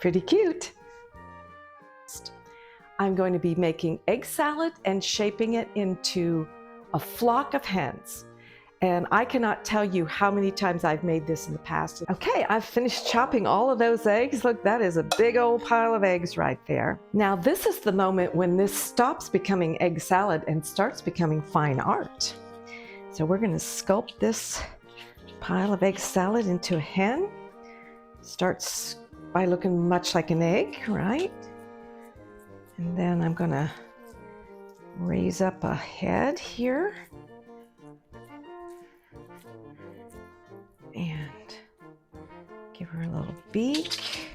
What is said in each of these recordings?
Pretty cute. I'm going to be making egg salad and shaping it into a flock of hens. And I cannot tell you how many times I've made this in the past. Okay, I've finished chopping all of those eggs. Look, that is a big old pile of eggs right there. Now this is the moment when this stops becoming egg salad and starts becoming fine art. So we're going to sculpt this pile of egg salad into a hen. Starts by looking much like an egg, right? And then I'm going to raise up a head here. And give her a little beak.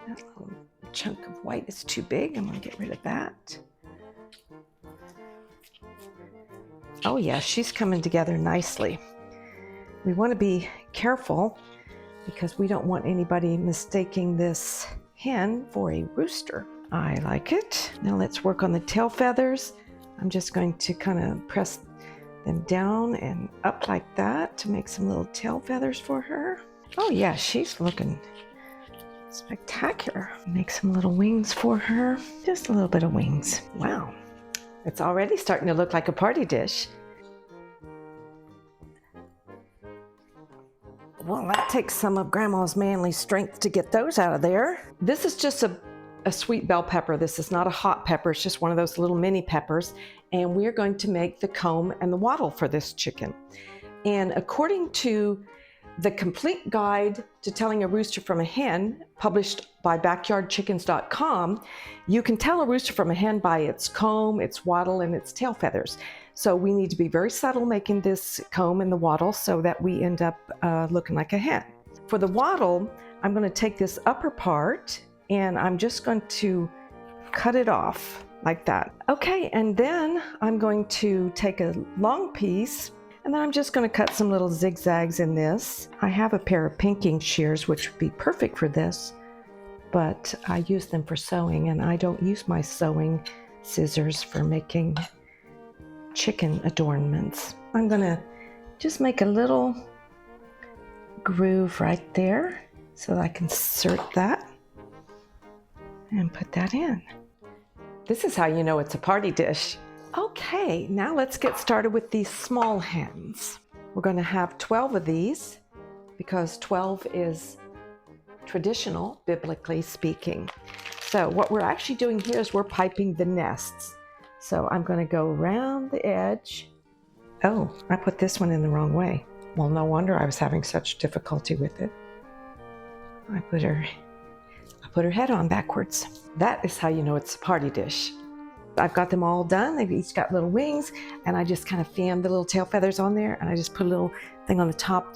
That little chunk of white is too big. I'm going to get rid of that. Oh yeah, she's coming together nicely. We want to be careful because we don't want anybody mistaking this hen for a rooster. I like it. Now let's work on the tail feathers. I'm just going to kind of press them down and up like that to make some little tail feathers for her. Oh yeah, she's looking spectacular. Make some little wings for her. Just a little bit of wings. Wow, it's already starting to look like a party dish. Well, that takes some of Grandma's manly strength to get those out of there. This is just a sweet bell pepper. This is not a hot pepper. It's just one of those little mini peppers. And we're going to make the comb and the wattle for this chicken. And according to the complete guide to telling a rooster from a hen, published by backyardchickens.com, you can tell a rooster from a hen by its comb, its wattle, and its tail feathers. So we need to be very subtle making this comb and the wattle so that we end up looking like a hen. For the wattle, I'm going to take this upper part and I'm just going to cut it off like that. Okay, and then I'm going to take a long piece and then I'm just going to cut some little zigzags in this. I have a pair of pinking shears which would be perfect for this, but I use them for sewing and I don't use my sewing scissors for making chicken adornments. I'm going to just make a little groove right there so that I can insert that and put that in. This is how you know it's a party dish. Okay, now let's get started with these small hens. We're going to have 12 of these because 12 is traditional, biblically speaking. So what we're actually doing here is we're piping the nests. So I'm going to go around the edge. Oh, I put this one in the wrong way. Well, no wonder I was having such difficulty with it. I put her head on backwards. That is how you know it's a party dish. I've got them all done. They've each got little wings, and I just kind of fan the little tail feathers on there, and I just put a little thing on the top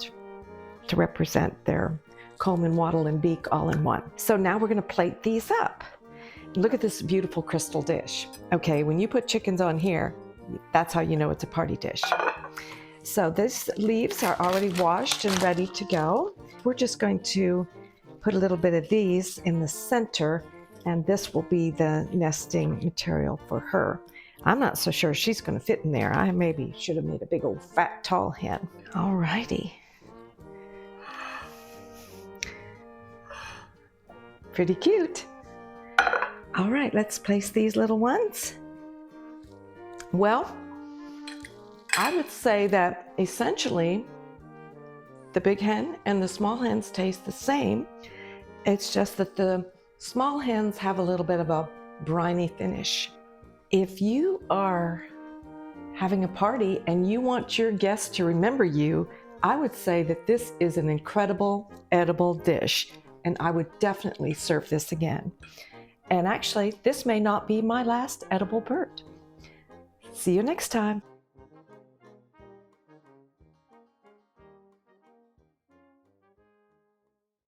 to represent their comb and wattle and beak all in one. So now we're going to plate these up. Look at this beautiful crystal dish. Okay, when you put chickens on here, that's how you know it's a party dish. So these leaves are already washed and ready to go. We're just going to put a little bit of these in the center, and this will be the nesting material for her. I'm not so sure she's going to fit in there. I maybe should have made a big old fat tall hen. All righty. Pretty cute. All right, let's place these little ones. Well, I would say that essentially the big hen and the small hens taste the same. It's just that the small hens have a little bit of a briny finish. If you are having a party and you want your guests to remember you, I would say that this is an incredible edible dish, and I would definitely serve this again. And actually, this may not be my last edible bird. See you next time.